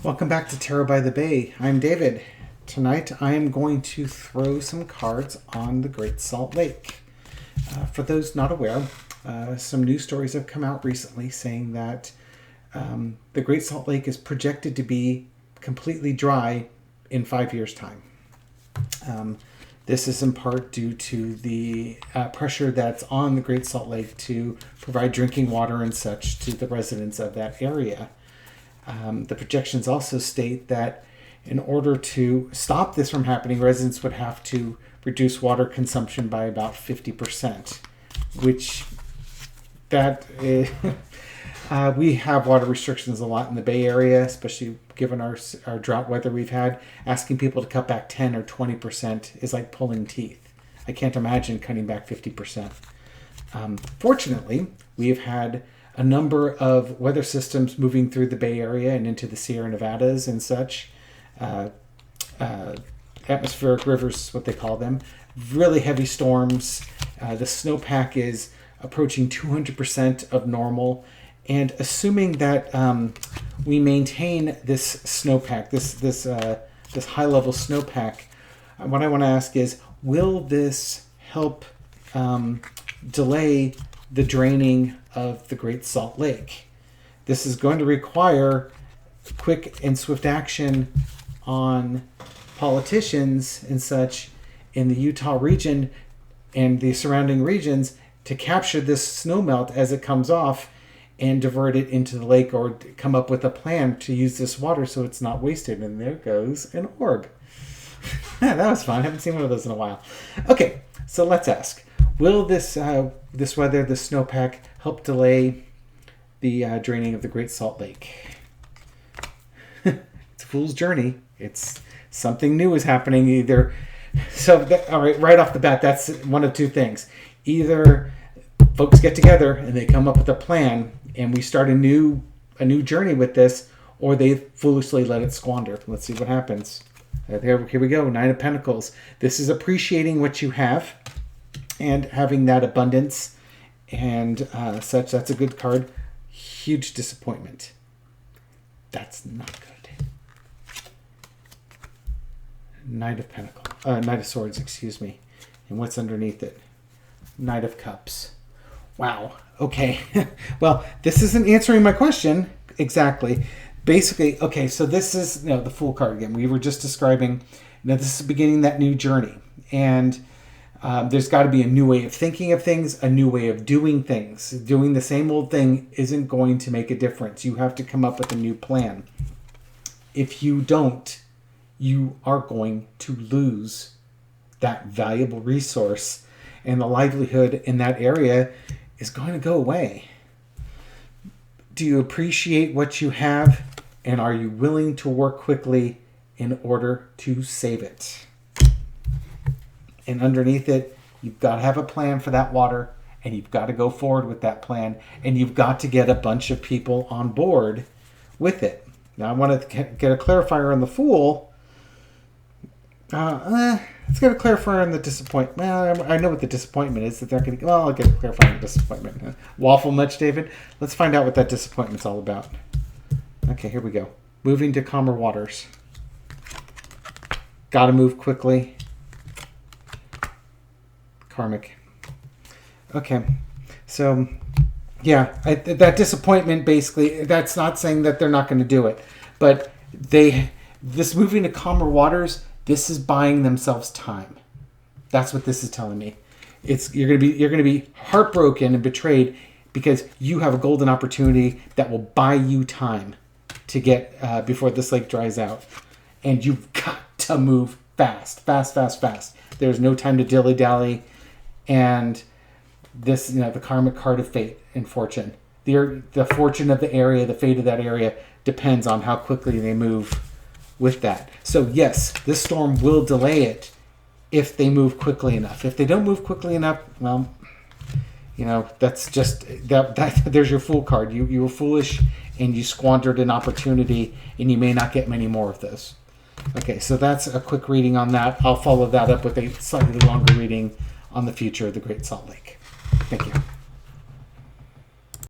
Welcome back to Tarot by the Bay. I'm David. Tonight I am going to throw some cards on the Great Salt Lake. For those not aware, some news stories have come out recently saying that the Great Salt Lake is projected to be completely dry in 5 years' time. This is in part due to the pressure that's on the Great Salt Lake to provide drinking water and such to the residents of that area. The projections also state that in order to stop this from happening, residents would have to reduce water consumption by about 50%, which we have water restrictions a lot in the Bay Area, especially given our drought weather we've had. Asking people to cut back 10 or 20% is like pulling teeth. I can't imagine cutting back 50%. Fortunately, we have had a number of weather systems moving through the Bay Area and into the Sierra Nevadas and such. Atmospheric rivers, what they call them. Really heavy storms. The snowpack is approaching 200% of normal. And assuming that we maintain this snowpack, this high-level snowpack, what I want to ask is, will this help delay the draining of the Great Salt Lake? This is going to require quick and swift action on politicians and such in the Utah region and the surrounding regions to capture this snowmelt as it comes off and divert it into the lake, or come up with a plan to use this water so it's not wasted. And there goes an orb. That was fun. I haven't seen one of those in a while. Okay, so let's ask. Will this weather, the snowpack, help delay the draining of the Great Salt Lake? It's a fool's journey. It's something new is happening. All right, right off the bat, that's one of two things. Either folks get together and they come up with a plan and we start a new journey with this, or they foolishly let it squander. Let's see what happens. Here we go. 9 of Pentacles. This is appreciating what you have and having that abundance and such. That's a good card. Huge disappointment. That's not good. Knight of Swords, excuse me. And what's underneath it? Knight of Cups. Wow. Okay. Well, this isn't answering my question exactly. Basically, okay, so this is the Fool card again. We were just describing, this is beginning that new journey. And there's got to be a new way of thinking of things, a new way of doing things. Doing the same old thing isn't going to make a difference. You have to come up with a new plan. If you don't, you are going to lose that valuable resource, and the livelihood in that area is going to go away. Do you appreciate what you have, and are you willing to work quickly in order to save it? And underneath it, you've got to have a plan for that water, and you've got to go forward with that plan, and you've got to get a bunch of people on board with it. Now, I want to get a clarifier on the Fool. Let's get a clarifier on the disappointment. Well, I know what the disappointment is. That they're going to. Well, I'll get a clarifier on the disappointment. Waffle much, David? Let's find out what that disappointment's all about. Okay, here we go. Moving to calmer waters. Got to move quickly. Karmic. Okay, so yeah, that disappointment, basically, that's not saying that they're not going to do it, but this moving to calmer waters, this is buying themselves time. That's what this is telling me. You're going to be heartbroken and betrayed because you have a golden opportunity that will buy you time to get before this lake dries out, and you've got to move fast. There's no time to dilly-dally. And this, the karmic card of fate and fortune. The fortune of the area, the fate of that area depends on how quickly they move with that. So yes, this storm will delay it if they move quickly enough. If they don't move quickly enough, well, that's just that. There's your Fool card. You were foolish and you squandered an opportunity, and you may not get many more of those. Okay, so that's a quick reading on that. I'll follow that up with a slightly longer reading on the future of the Great Salt Lake. Thank you.